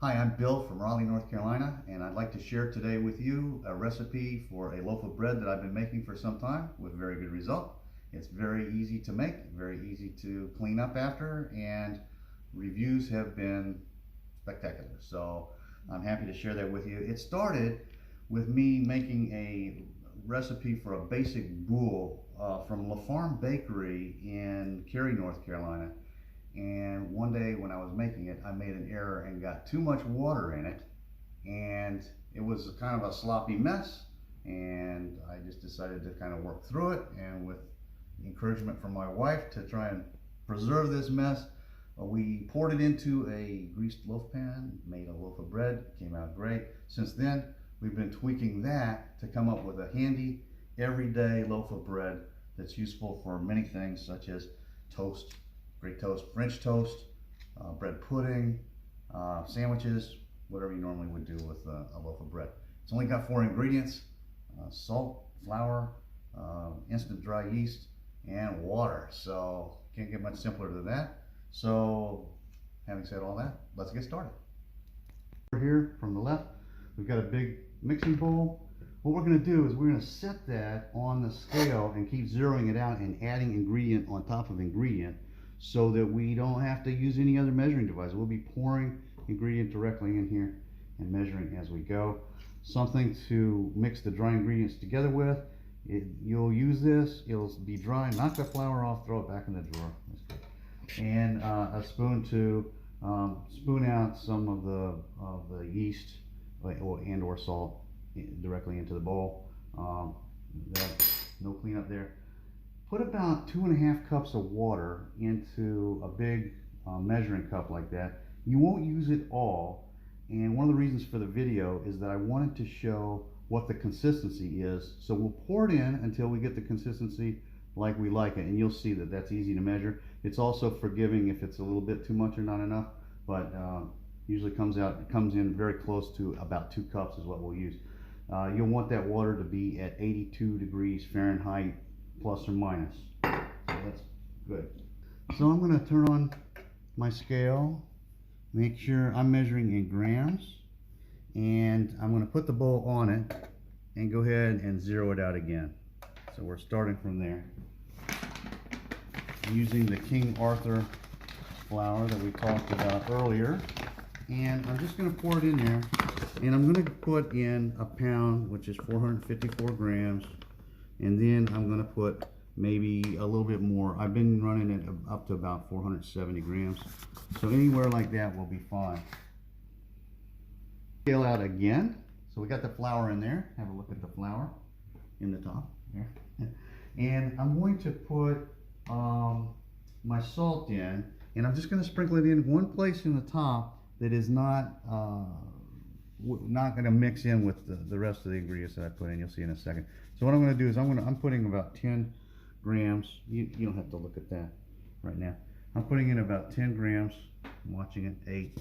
Hi, I'm Bill from Raleigh, North Carolina, and I'd like to share today with you a recipe for a loaf of bread that I've been making for some time with very good result. It's very easy to make, very easy to clean up after, and reviews have been spectacular. So I'm happy to share that with you. It started with me making a recipe for a basic boule from La Farm Bakery in Cary, North Carolina. And one day when I was making it, I made an error and got too much water in it, and it was kind of a sloppy mess, and I just decided to kind of work through it, and with encouragement from my wife to try and preserve this mess, we poured it into a greased loaf pan, made a loaf of bread, came out great. Since then, we've been tweaking that to come up with a handy, everyday loaf of bread that's useful for many things such as toast, Greek toast, French toast, bread pudding, sandwiches, whatever you normally would do with a loaf of bread. It's only got 4 ingredients: salt, flour, instant dry yeast, and water. So can't get much simpler than that. So having said all that, let's get started. Over here from the left, we've got a big mixing bowl. What we're going to do is we're going to set that on the scale and keep zeroing it out and adding ingredient on top of ingredient, so that we don't have to use any other measuring device. We'll be pouring ingredient directly in here and measuring as we go. Something to mix the dry ingredients together with. You'll use this, it'll be dry, knock the flour off, throw it back in the drawer. And a spoon to spoon out some of the yeast and or salt directly into the bowl. No cleanup there. Put about 2.5 cups of water into a big measuring cup like that. You won't use it all, and one of the reasons for the video is that I wanted to show what the consistency is. So we'll pour it in until we get the consistency like we like it, and you'll see that that's easy to measure. It's also forgiving if it's a little bit too much or not enough, but usually comes in very close to about 2 cups is what we'll use. You'll want that water to be at 82 degrees Fahrenheit plus or minus. So that's good. So I'm going to turn on my scale, make sure I'm measuring in grams, and I'm going to put the bowl on it and go ahead and zero it out again. So we're starting from there. I'm using the King Arthur flour that we talked about earlier, and I'm just going to pour it in there, and I'm going to put in a pound, which is 454 grams. And then I'm going to put maybe a little bit more. I've been running it up to about 470 grams. So anywhere like that will be fine. Scale out again. So we got the flour in there. Have a look at the flour in the top there. And I'm going to put my salt in. And I'm just going to sprinkle it in one place in the top that is not going to mix in with the rest of the ingredients that I put in. You'll see in a second. So what I'm going to do is I'm putting about 10 grams. You don't have to look at that right now. I'm putting in about 10 grams. I'm watching it. 8,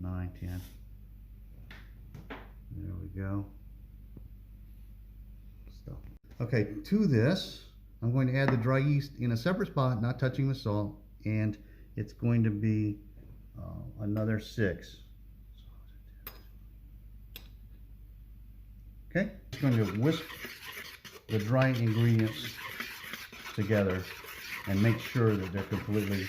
9, 10. There we go. Stuff. Okay, to this, I'm going to add the dry yeast in a separate spot, not touching the salt, and it's going to be another 6. Okay, I'm going to whisk the dry ingredients together and make sure that they're completely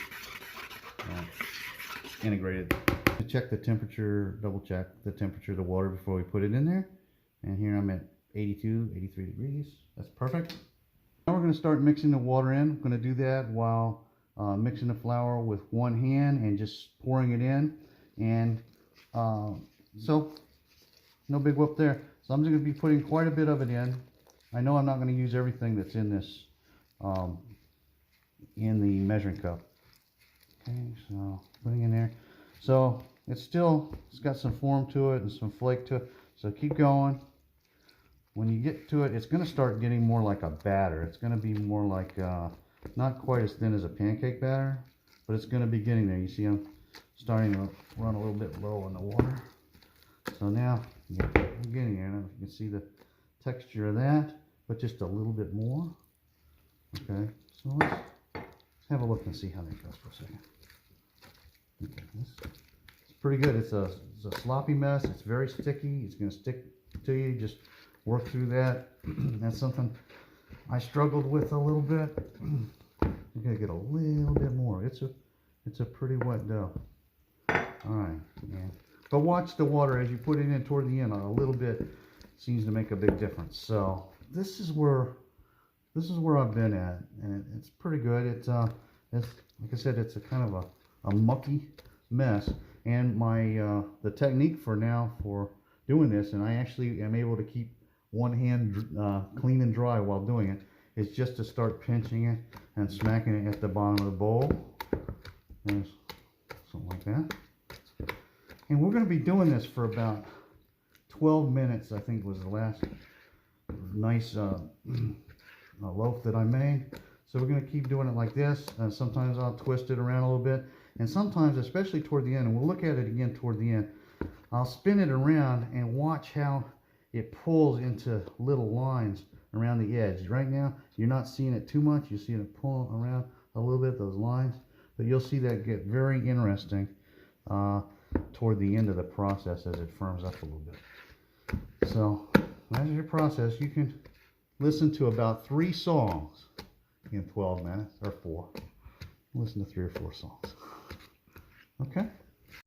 integrated. To check the temperature, double check the temperature of the water before we put it in there. And here I'm at 82, 83 degrees. That's perfect. Now we're going to start mixing the water in. I'm going to do that while mixing the flour with one hand and just pouring it in. And so no big whoop there. So I'm just going to be putting quite a bit of it in. I know I'm not going to use everything that's in this, in the measuring cup. Okay, so putting in there. So it's got some form to it and some flake to it. So keep going. When you get to it, it's going to start getting more like a batter. It's going to be more like, not quite as thin as a pancake batter, but it's going to be getting there. You see I'm starting to run a little bit low on the water. So now, yeah, I'm getting there. Now you can see the texture of that, but just a little bit more. Okay, so let's have a look and see how that goes for a second. Okay, let's pretty good. It's a sloppy mess. It's very sticky. It's going to stick to you. Just work through that. That's something I struggled with a little bit. You're going to get a little bit more. It's a pretty wet dough. All right, yeah. But watch the water as you put it in toward the end. A little bit seems to make a big difference. So this is where I've been at, and it's pretty good. It's like I said, it's a kind of a mucky mess. And my the technique for doing this, and I actually am able to keep one hand clean and dry while doing it, is just to start pinching it and smacking it at the bottom of the bowl. There's something like that. And we're going to be doing this for about 12 minutes, I think was the last nice loaf that I made. So we're going to keep doing it like this. Sometimes I'll twist it around a little bit. And sometimes, especially toward the end, and we'll look at it again toward the end, I'll spin it around and watch how it pulls into little lines around the edge. Right now, you're not seeing it too much. You're seeing it pull around a little bit, those lines. But you'll see that get very interesting toward the end of the process as it firms up a little bit. So, as your process, you can listen to about 3 songs in 12 minutes, or 4. Listen to 3 or 4 songs. Okay?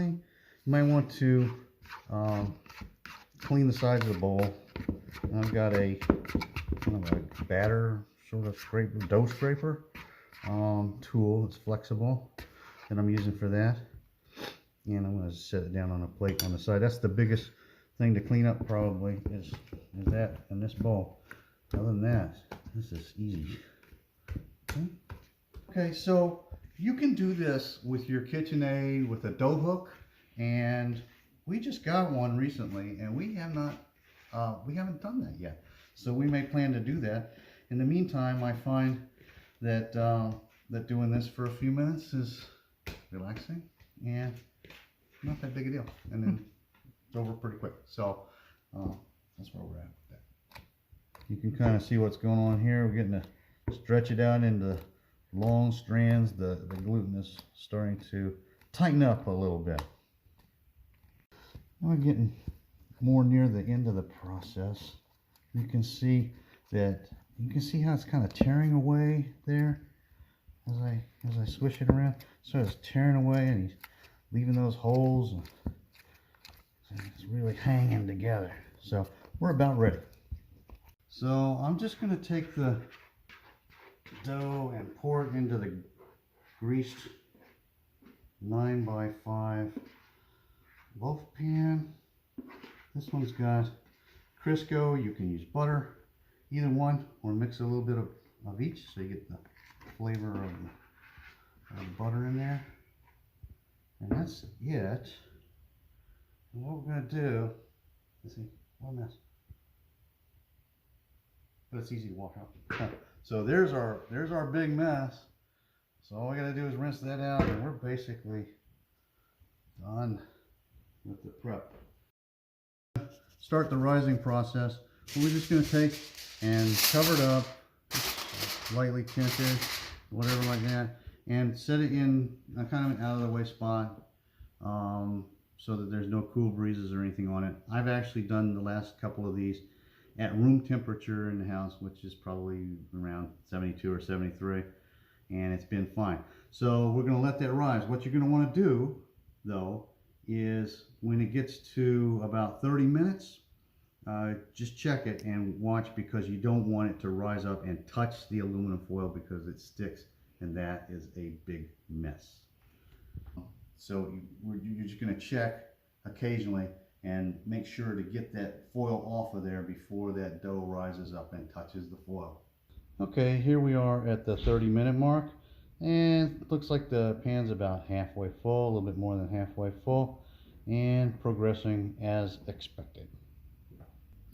You might want to clean the sides of the bowl. I've got a kind of a batter sort of scraper, dough scraper tool. It's flexible that I'm using for that. And I'm going to set it down on a plate on the side. That's the biggest thing to clean up probably is that in this bowl. Other than that, this is easy. Okay, so you can do this with your KitchenAid with a dough hook, and we just got one recently, and we haven't done that yet. So we may plan to do that. In the meantime, I find that that doing this for a few minutes is relaxing and not that big a deal, and then it's over pretty quick. So that's where we're at with that. You can kind of see what's going on here. We're getting to stretch it out into long strands. The gluten is starting to tighten up a little bit. Now we're getting more near the end of the process. You can see how it's kind of tearing away there as I swish it around. So it's tearing away, and he's leaving those holes, and it's really hanging together. So we're about ready. So I'm just going to take the dough and pour it into the greased 9x5 loaf pan. This one's got Crisco. You can use butter, either one, or mix a little bit of each so you get the flavor of the butter in there. And that's it. And what we're going to do, let's see, what a mess. But it's easy to walk out. So there's our big mess. So all we got to do is rinse that out, and we're basically done with the prep. Start the rising process. We're just going to take and cover it up, lightly tinted, whatever like that, and set it in a kind of an out of the way spot so that there's no cool breezes or anything on it. I've actually done the last couple of these at room temperature in the house, which is probably around 72 or 73, and it's been fine. So we're going to let that rise. What you're going to want to do, though, is when it gets to about 30 minutes, just check it and watch, because you don't want it to rise up and touch the aluminum foil because it sticks, and that is a big mess. So you're just going to check occasionally and make sure to get that foil off of there before that dough rises up and touches the foil. Okay, here we are at the 30-minute mark, and it looks like the pan's about halfway full, a little bit more than halfway full, and progressing as expected.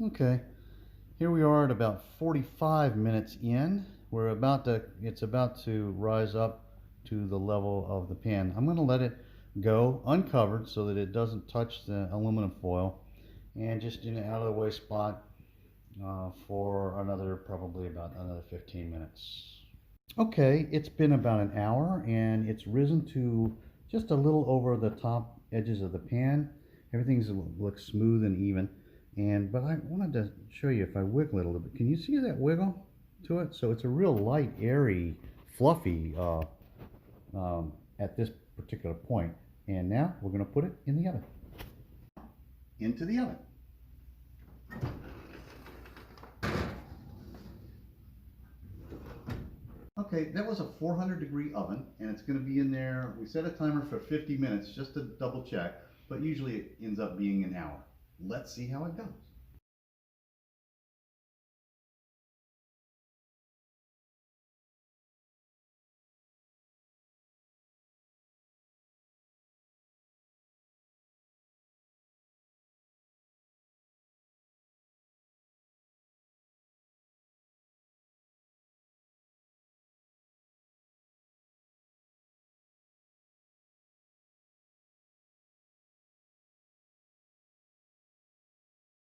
Okay, here we are at about 45 minutes in. It's about to rise up to the level of the pan. I'm going to let it go uncovered so that it doesn't touch the aluminum foil, and just in an out of the way spot for probably about another 15 minutes. Okay, it's been about an hour, and it's risen to just a little over the top edges of the pan. Everything's looks smooth and even. But I wanted to show you if I wiggle it a little bit. Can you see that wiggle to it? So it's a real light, airy, fluffy at this particular point. And now we're going to put it in the oven. Into the oven. Okay, that was a 400-degree oven, and it's going to be in there. We set a timer for 50 minutes just to double check, but usually it ends up being an hour. Let's see how it goes.